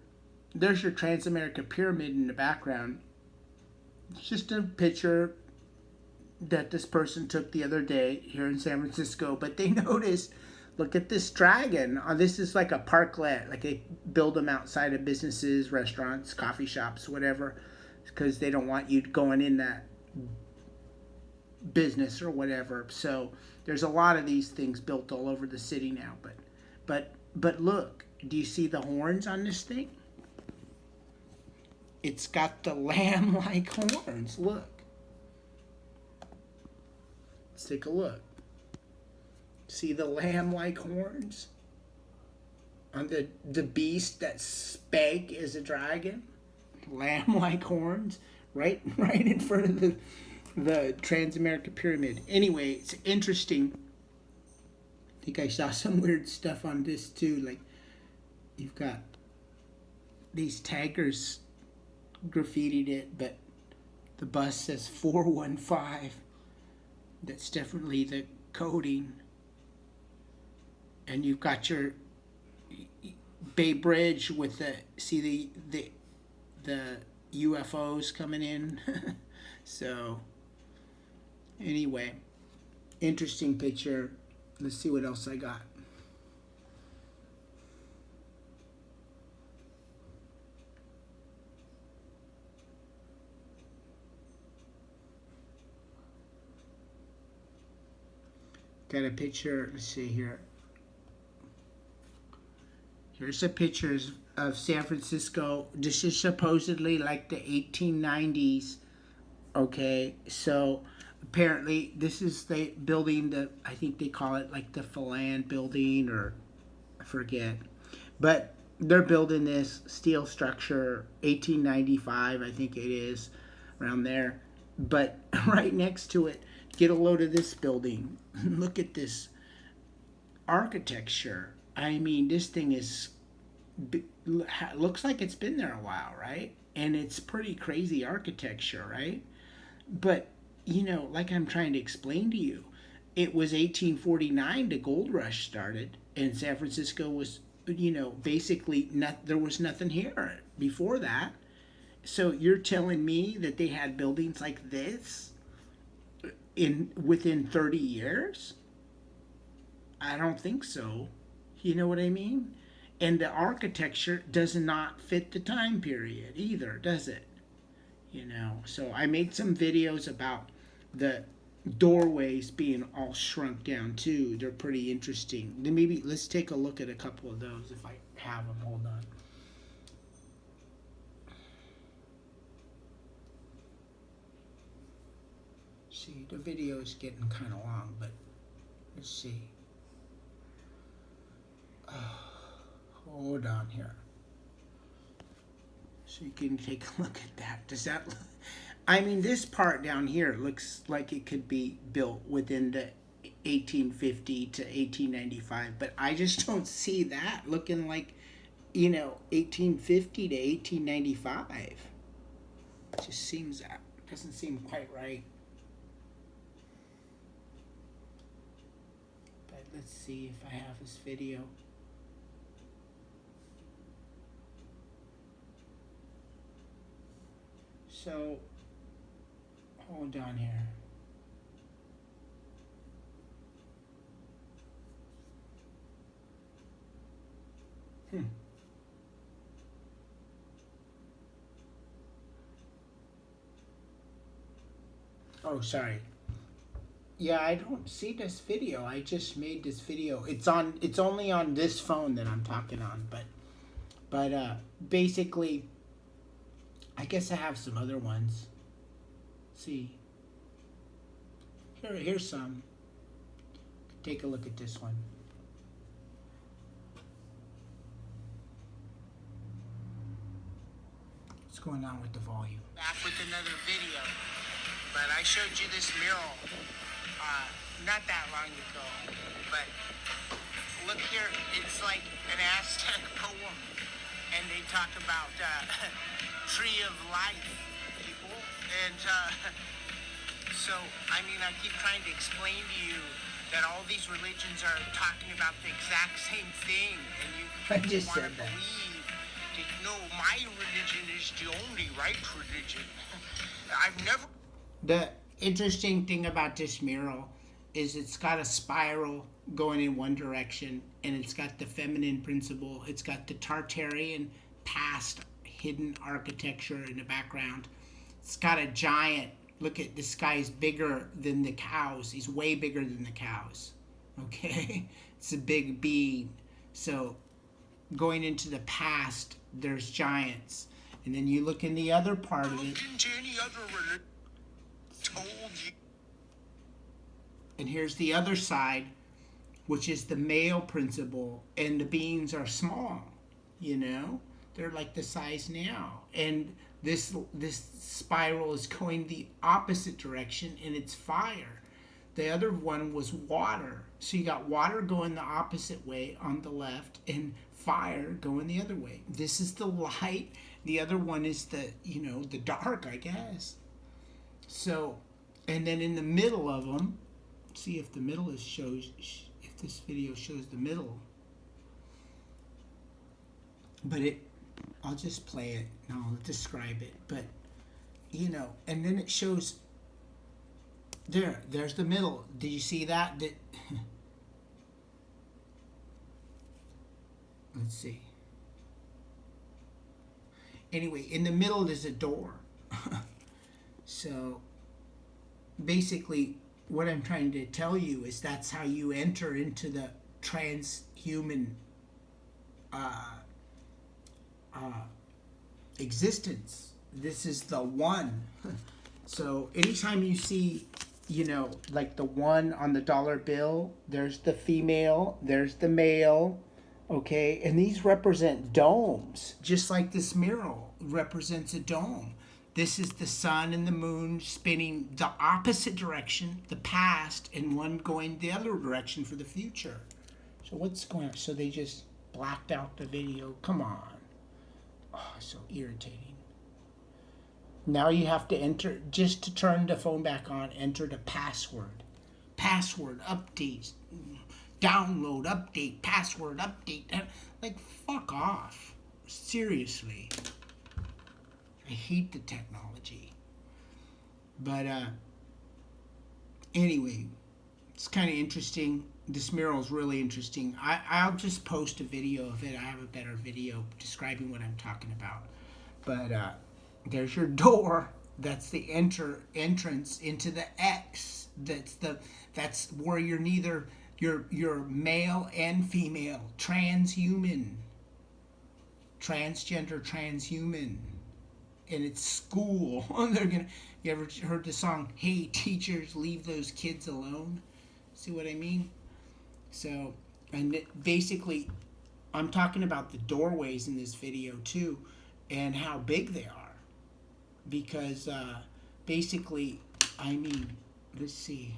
[SPEAKER 2] Transamerica Pyramid in the background. It's just a picture that this person took the other day here in San Francisco. But they noticed, look at this dragon. This is like a parklet. Like they build them outside of businesses, restaurants, coffee shops, whatever, because they don't want you going in that business or whatever. So there's a lot of these things built all over the city now. But look, do you see the horns on this thing? It's got the lamb-like horns. Look. Let's take a look. See the lamb-like horns on the beast that spake is a dragon? Lamb-like horns right in front of the Transamerica Pyramid. Anyway, it's interesting. I think I saw some weird stuff on this too. Like, you've got these taggers graffitied it, but the bus says 415. That's definitely the coding. And you've got your Bay Bridge with the UFOs coming in. So anyway, interesting picture. Let's see what else I got. Got a picture, let's see here. Here's a picture of San Francisco. This is supposedly like the 1890s. Okay, so apparently this is the building I think they call it like the Phelan building, or I forget. But they're building this steel structure, 1895 I think it is, around there. But right next to it, get a load of this building. Look at this architecture. I mean, this thing looks like it's been there a while, right? And it's pretty crazy architecture, right? But, like I'm trying to explain to you, it was 1849 the gold rush started, and San Francisco was, basically there was nothing here before that. So you're telling me that they had buildings like this within 30 years? I don't think so. You know what I mean? And the architecture does not fit the time period either, does it? So I made some videos about the doorways being all shrunk down too. They're pretty interesting. Then maybe let's take a look at a couple of those if I have them. Hold on. See, the video is getting kind of long, but let's see. hold on here. So you can take a look at that. Does that look, I mean, this part down here looks like it could be built within the 1850 to 1895, but I just don't see that looking like, 1850 to 1895. It just seems, doesn't seem quite right. But let's see if I have this video. So, hold on here. Oh, sorry. Yeah, I don't see this video. I just made this video. It's only on this phone that I'm talking on, but basically, I guess I have some other ones. See. Here's some. Take a look at this one. What's going on with the volume? Back with another video. But I showed you this mural not that long ago. But look here, it's like an Aztec poem. And they talk about tree of life, people. And so, I mean, I keep trying to explain to you that all these religions are talking about the exact same thing. And you just want to believe that, no, my religion is the only right religion. I've never... The interesting thing about this mural is it's got a spiral going in one direction, and it's got the feminine principle. It's got the Tartarian past hidden architecture in the background. It's got a giant, look at this guy's bigger than the cows. He's way bigger than the cows. Okay? It's a big being. So going into the past, there's giants. And then you look in the other part of it. And here's the other side, which is the male principle, and the beings are small, they're like the size now, and this spiral is going the opposite direction, and it's fire. The other one was water, so you got water going the opposite way on the left and fire going the other way. This is the light, the other one is the the dark, I guess. So, and then in the middle of them, see if the middle if this video shows the middle. But I'll just play it and I'll describe it. But, and then it shows, there's the middle. Did you see that? Let's see. Anyway, in the middle there's a door. So, basically, what I'm trying to tell you is that's how you enter into the transhuman existence. This is the one. So anytime you see, like the one on the dollar bill, there's the female, there's the male, okay? And these represent domes, just like this mural represents a dome. This is the sun and the moon spinning the opposite direction, the past, and one going the other direction for the future. So what's going on? So they just blacked out the video. Come on. Oh, so irritating. Now you have to enter, just to turn the phone back on, enter the password. Password, updates, download, update, password, update. Like, fuck off. Seriously. I hate the technology. But anyway, it's kind of interesting. This mural is really interesting. I'll just post a video of it. I have a better video describing what I'm talking about. But there's your door. That's the entrance into the X. That's where you're neither you're male and female, transhuman, transgender, transhuman. And it's school. You ever heard the song, "Hey teachers, leave those kids alone"? See what I mean? So, and basically, I'm talking about the doorways in this video too, and how big they are. Because basically, I mean, let's see.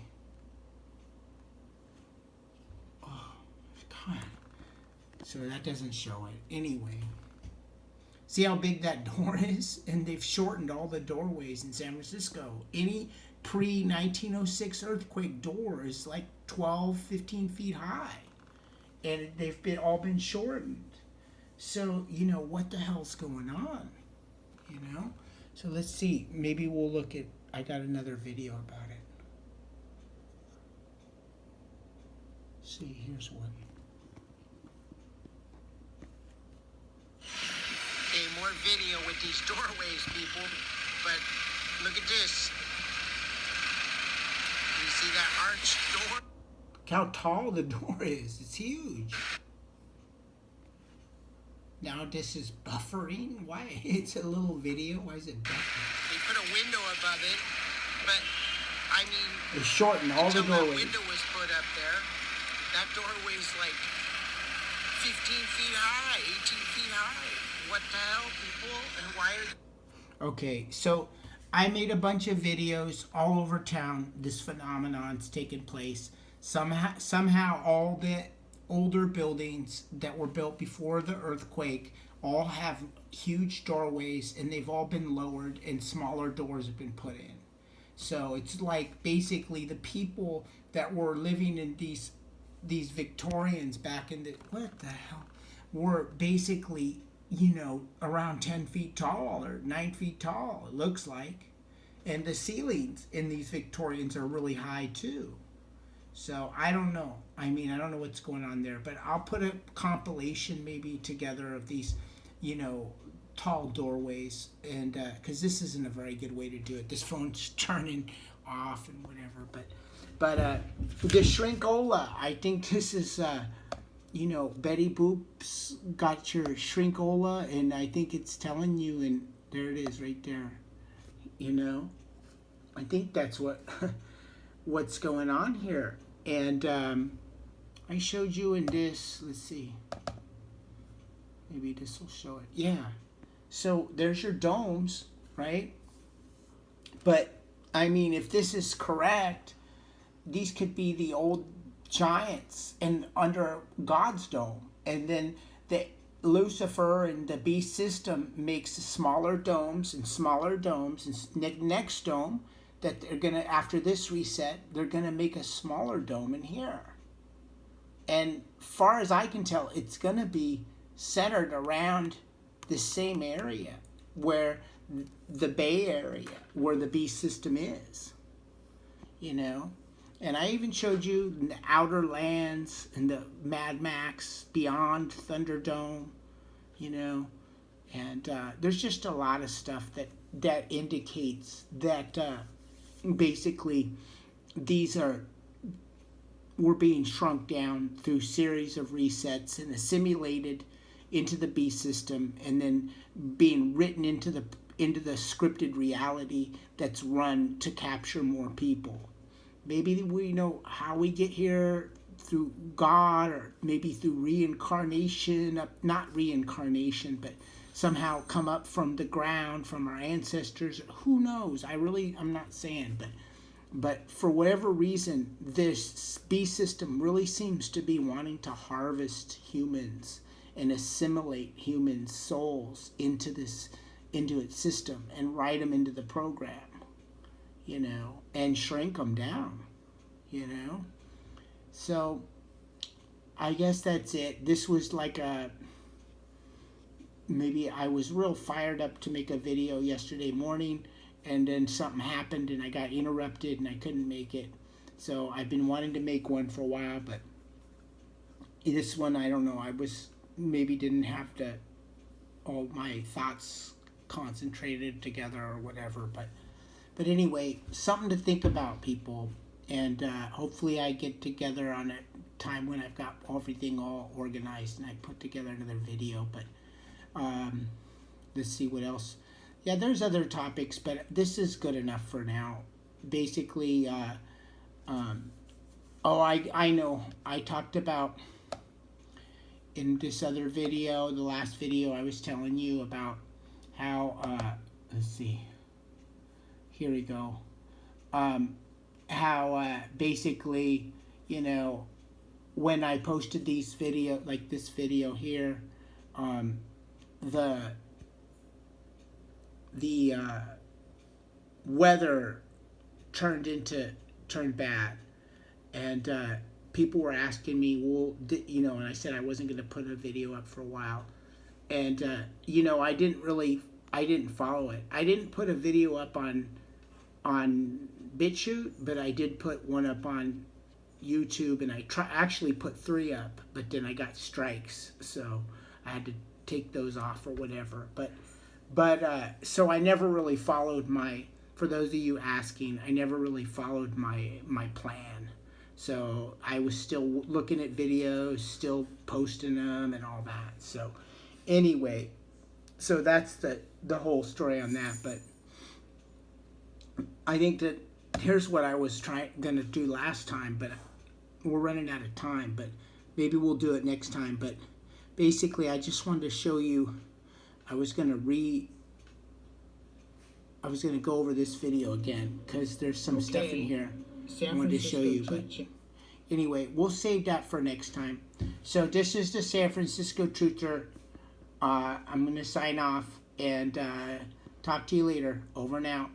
[SPEAKER 2] Oh, God. So that doesn't show it. Anyway. See how big that door is? And they've shortened all the doorways in San Francisco. Any pre-1906 earthquake door is like 12, 15 feet high. And they've all been shortened. So, you know, what the hell's going on? You know? So let's see. Maybe we'll look at... I got another video about it. See, here's one.
[SPEAKER 5] Okay, more video with these doorways, people. But look at this. You see that arched door?
[SPEAKER 2] Look how tall the door is. It's huge. Now this is buffering? Why? It's a little video. Why is it buffering?
[SPEAKER 5] They put a window above it, but I mean...
[SPEAKER 2] They shortened all the
[SPEAKER 5] until that
[SPEAKER 2] doorways.
[SPEAKER 5] window was put up there, that doorway's like 15 feet high, 18 feet high. What the hell, people? And why are...
[SPEAKER 2] Okay, so I made a bunch of videos all over town. This phenomenon's taken place. Somehow all the older buildings that were built before the earthquake all have huge doorways, and they've all been lowered and smaller doors have been put in. So it's like basically the people that were living in these Victorians back in the... What the hell? Were basically, you know, around 10 feet tall or 9 feet tall, it looks like. And the ceilings in these Victorians are really high too. So I don't know. I mean, I don't know what's going on there, but I'll put a compilation maybe together of these, you know, tall doorways, and because this isn't a very good way to do it. This phone's turning off and whatever. But the shrinkola, I think this is, you know, Betty Boop's got your shrinkola, and I think it's telling you, and there it is right there. You know, I think that's what's going on here. And I showed you in this. Let's see. Maybe this will show it. Yeah. So there's your domes, right? But I mean, if this is correct, these could be the old giants and under God's dome, and then the Lucifer and the beast system makes smaller domes and smaller domes, and next dome that they're gonna, after this reset, they're gonna make a smaller dome in here. And far as I can tell, it's gonna be centered around the same area where the Bay Area, where the beast system is, you know. And I even showed you the Outer Lands and the Mad Max Beyond Thunderdome, you know. And there's just a lot of stuff that indicates that basically these were being shrunk down through series of resets and assimilated into the beast system, and then being written into the scripted reality that's run to capture more people. Maybe we know how we get here through God, or maybe through reincarnation, not reincarnation, but somehow come up from the ground, from our ancestors. Who knows? I'm not saying, but for whatever reason, this beast system really seems to be wanting to harvest humans and assimilate human souls into its system and write them into the program, you know, and shrink them down, you know. So I guess that's it. This was like maybe I was real fired up to make a video yesterday morning, and then something happened and I got interrupted and I couldn't make it. So I've been wanting to make one for a while, but this one, I don't know, I maybe didn't have all my thoughts concentrated together or whatever, but anyway, something to think about, people. And hopefully I get together on a time when I've got everything all organized and I put together another video. But let's see what else. Yeah, there's other topics, but this is good enough for now. Basically, I know I talked about in this other video, the last video, I was telling you about how, let's see, here we go, how basically, you know, when I posted these video, like this video here, the weather turned bad, and people were asking me, well, you know, and I said I wasn't going to put a video up for a while, and you know, I didn't follow it. I didn't put a video up on BitChute, but I did put one up on YouTube, and I actually put 3 up, but then I got strikes, so I had to take those off or whatever. But so I never really followed for those of you asking, I never really followed my plan. So I was still looking at videos, still posting them and all that. So anyway, so that's the whole story on that. But I think that here's what I was gonna do last time, but we're running out of time, but maybe we'll do it next time. But basically, I just wanted to show you, I was gonna go over this video again, because there's some stuff in here I wanted to show you. But anyway, we'll save that for next time. So this is the San Francisco Truther. I'm gonna sign off and talk to you later. Over and out.